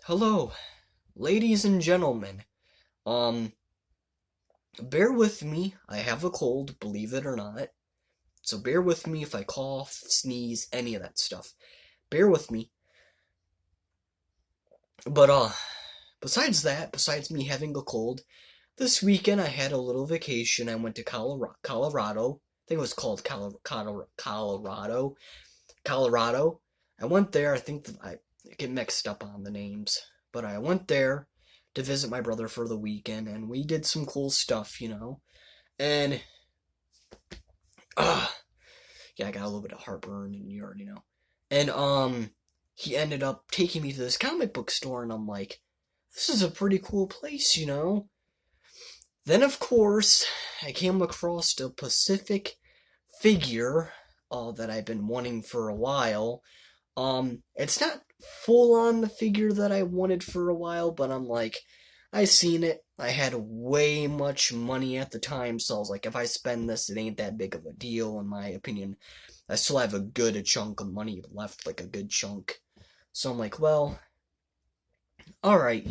Hello, ladies and gentlemen. Um, bear with me. I have a cold, believe it or not. So bear with me if I cough, sneeze, any of that stuff. Bear with me. But besides that, besides me having a cold, this weekend I had a little vacation. I went to Colorado. I think it was called Colorado. Colorado. I went there. I think I get mixed up on the names, but I went there to visit my brother for the weekend, and we did some cool stuff. And uh, yeah, I got a little bit of heartburn, and you already know. And he ended up taking me to this comic book store, and I'm like, this is a pretty cool place. Then of course I came across a Pacific figure that I've been wanting for a while. It's not full on the figure that I wanted for a while, but I'm like, I seen it. I had way much money at the time, so I was like, if I spend this, it ain't that big of a deal, in my opinion. I still have a good chunk of money left, like a good chunk. So I'm like, well, alright.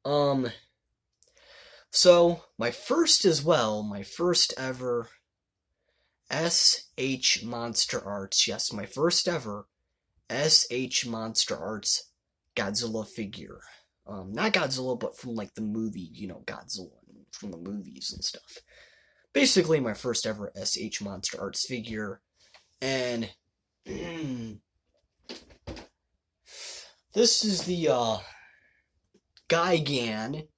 Um, so my first ever SH Monster Arts, yes, my first ever SH Monster Arts Godzilla figure. Not Godzilla, but from like the movie, Godzilla from the movies and stuff. Basically, my first ever SH Monster Arts figure, and this is the Gigan,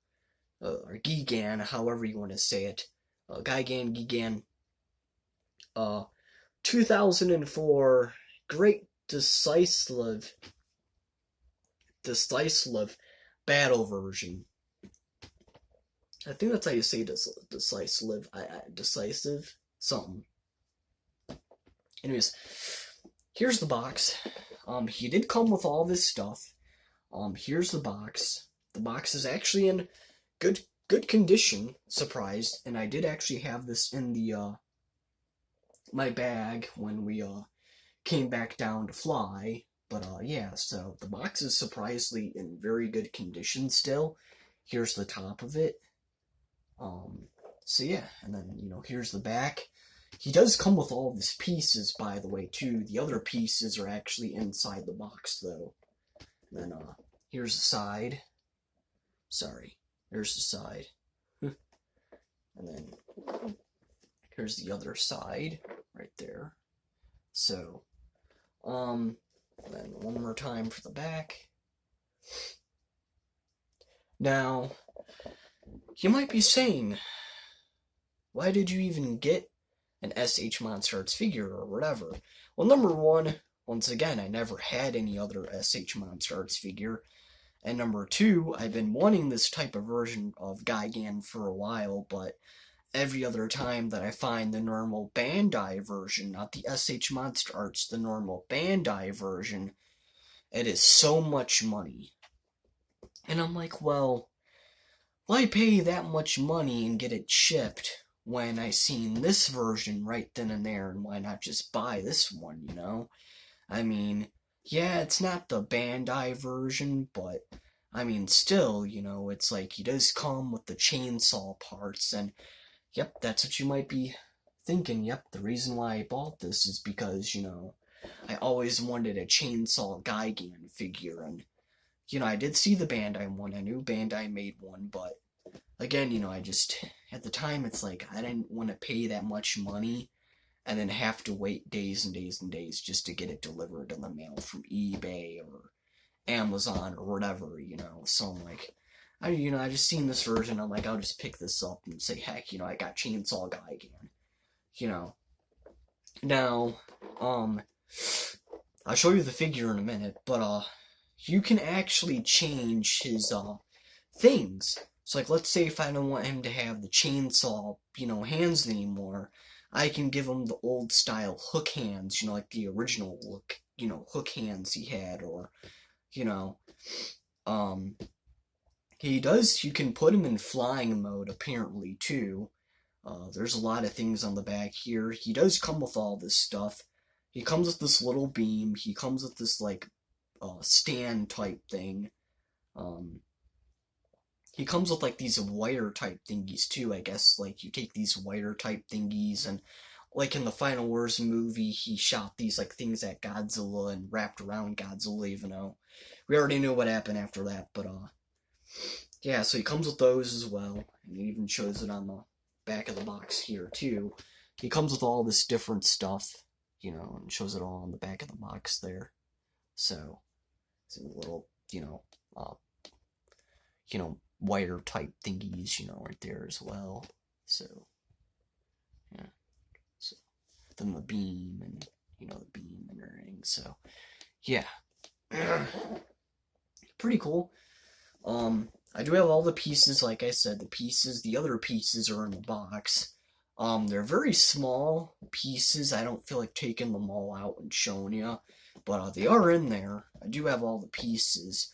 or Gigan, however you want to say it. Gigan, 2004 Great Decisive battle version. I think that's how you say decisive. Decisive something. Anyways, here's the box. He did come with all this stuff. Here's the box. The box is actually in good condition. Surprised, and I did actually have this in the my bag when we came back down to fly. But yeah, so the box is surprisingly in very good condition still. Here's the top of it. So yeah, and then here's the back. He does come with all of his pieces, by the way, too. The other pieces are actually inside the box, though. And then here's the side. Sorry, there's the side. And then here's the other side, right there. So, then one more time for the back. Now, you might be saying, why did you even get an SH Monster Arts figure or whatever? Well, number one, once again, I never had any other SH Monster Arts figure. And number two, I've been wanting this type of version of Gigan for a while, but every other time that I find the normal Bandai version, not the SH Monster Arts, the normal Bandai version, it is so much money. And I'm like, well, why pay that much money and get it shipped when I seen this version right then and there, and why not just buy this one? I mean, yeah, it's not the Bandai version, but I mean, still, it's like he does come with the chainsaw parts, and yep, that's what you might be thinking. Yep, the reason why I bought this is because, I always wanted a chainsaw Gigan figure, and, I did see the Bandai one. I knew Bandai made one, but again, I just, at the time, it's like, I didn't want to pay that much money and then have to wait days and days and days just to get it delivered in the mail from eBay or Amazon or whatever. So I'm like, I just seen this version. I'm like, I'll just pick this up and say, heck, I got Chainsaw Guy again. Now, I'll show you the figure in a minute, but you can actually change his things. So like, let's say if I don't want him to have the chainsaw, hands anymore, I can give him the old style hook hands, like the original look, hook hands he had, or, you can put him in flying mode, apparently, too. There's a lot of things on the back here. He does come with all this stuff. He comes with this little beam. He comes with this, like, stand type thing. He comes with like these wire type thingies too, I guess. Like you take these wire type thingies and like in the Final Wars movie, he shot these like things at Godzilla and wrapped around Godzilla, even though we already knew what happened after that. But yeah, so he comes with those as well, and he even shows it on the back of the box here too. He comes with all this different stuff, and shows it all on the back of the box there. So it's a little, wire type thingies, right there as well. So yeah. So then the beam and the beam and everything. So yeah. Pretty cool. I do have all the pieces, like I said, the other pieces are in the box. They're very small pieces. I don't feel like taking them all out and showing you, but they are in there. I do have all the pieces.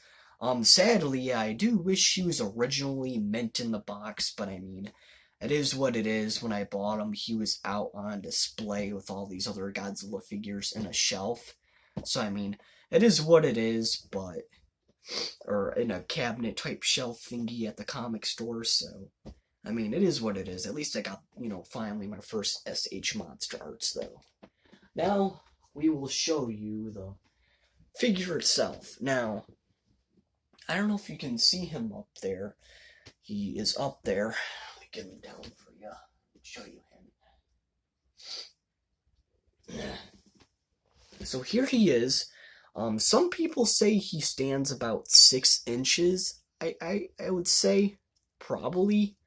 Sadly, I do wish she was originally meant in the box, but I mean, it is what it is. When I bought him, he was out on display with all these other Godzilla figures in a shelf. So, I mean, it is what it is, or in a cabinet type shelf thingy at the comic store, so, I mean, it is what it is. At least I got, finally my first SH Monster Arts, though. Now, we will show you the figure itself. Now, I don't know if you can see him up there. He is up there. Let me get him down for you. Show you him. So here he is. Some people say he stands about 6 inches. I would say probably.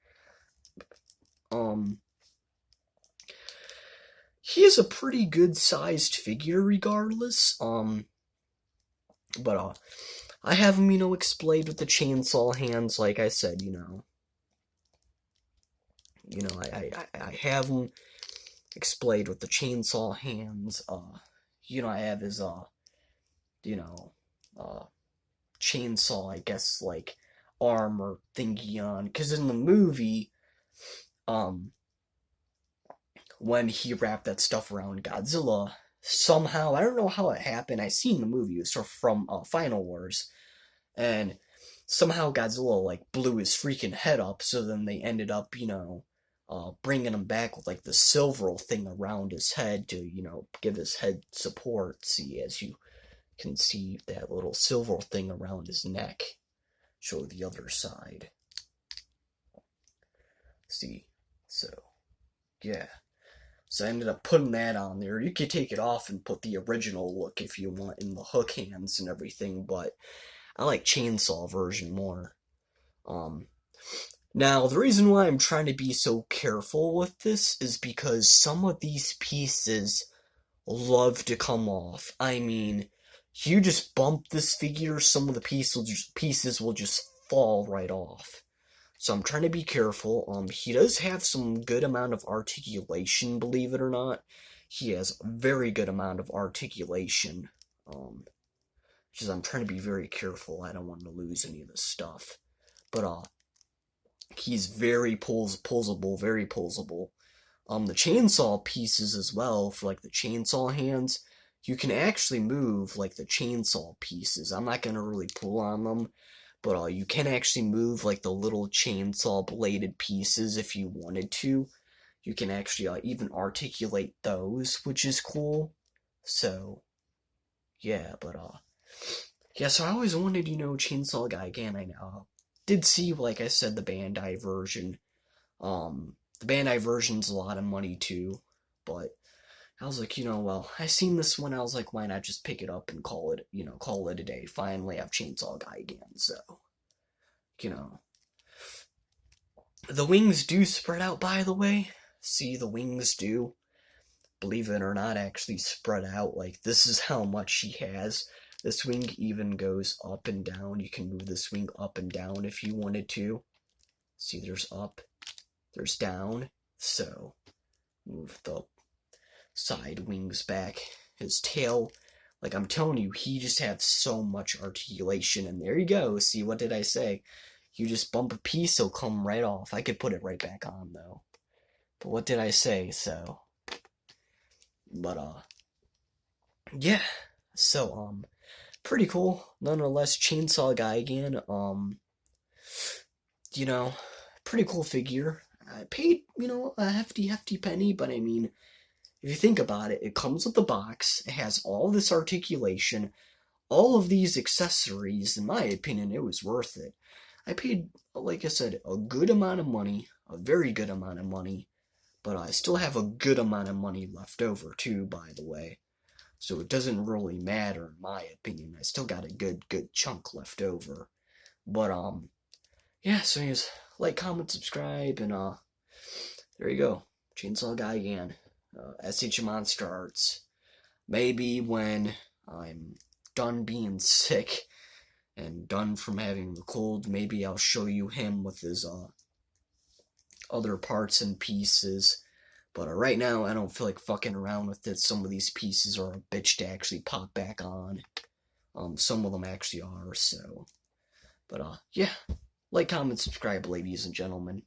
He is a pretty good sized figure regardless. But I have him, explained with the chainsaw hands, like I said, I have him explained with the chainsaw hands. I have his chainsaw, I guess, like armor thingy on. Because in the movie, when he wrapped that stuff around Godzilla, somehow, I don't know how it happened. I seen the movie, it was from Final Wars, and somehow Godzilla like blew his freaking head up. So then they ended up, bringing him back with like the silver thing around his head to, give his head support. See, as you can see that little silver thing around his neck. Show the other side. See, so yeah. So I ended up putting that on there. You could take it off and put the original look if you want in the hook hands and everything, but I like chainsaw version more. Now, the reason why I'm trying to be so careful with this is because some of these pieces love to come off. I mean, you just bump this figure, some of the pieces will just fall right off. So I'm trying to be careful. He does have some good amount of articulation, believe it or not. He has a very good amount of articulation. Because I'm trying to be very careful. I don't want to lose any of this stuff. But, he's very pulsable, very pulsable. The chainsaw pieces as well, for like the chainsaw hands, you can actually move like the chainsaw pieces. I'm not gonna really pull on them, but you can actually move like the little chainsaw bladed pieces if you wanted to. You can actually even articulate those, which is cool. So yeah, yeah. So I always wanted, Chainsaw Gigan. I did see, like I said, the Bandai version. The Bandai version's a lot of money too, but I was like, well, I seen this one, I was like, why not just pick it up and call it a day. Finally, I've Chainsaw Guy again, so, the wings do spread out, by the way. See, the wings do, believe it or not, actually spread out. Like, this is how much she has. This wing even goes up and down. You can move this wing up and down if you wanted to. See, there's up. There's down, so move the side wings back. His tail, like I'm telling you, he just has so much articulation, and there you go. See, what did I say? You just bump a piece, it'll come right off. I could put it right back on, though. But what did I say? So, but, yeah. So, pretty cool. Nonetheless, Chainsaw Gigan, you know, pretty cool figure. I paid, a hefty penny, but I mean, if you think about it, it comes with the box, it has all this articulation, all of these accessories. In my opinion, it was worth it. I paid, like I said, a good amount of money, a very good amount of money, but I still have a good amount of money left over too, by the way. So it doesn't really matter, in my opinion. I still got a good chunk left over. But, yeah, so anyways, like, comment, subscribe, and, there you go. Chainsaw Guy again. SH Monster Arts. Maybe when I'm done being sick and done from having the cold, maybe I'll show you him with his, other parts and pieces. But right now, I don't feel like fucking around with it. Some of these pieces are a bitch to actually pop back on. Some of them actually are, so. But, yeah. Like, comment, subscribe, ladies and gentlemen.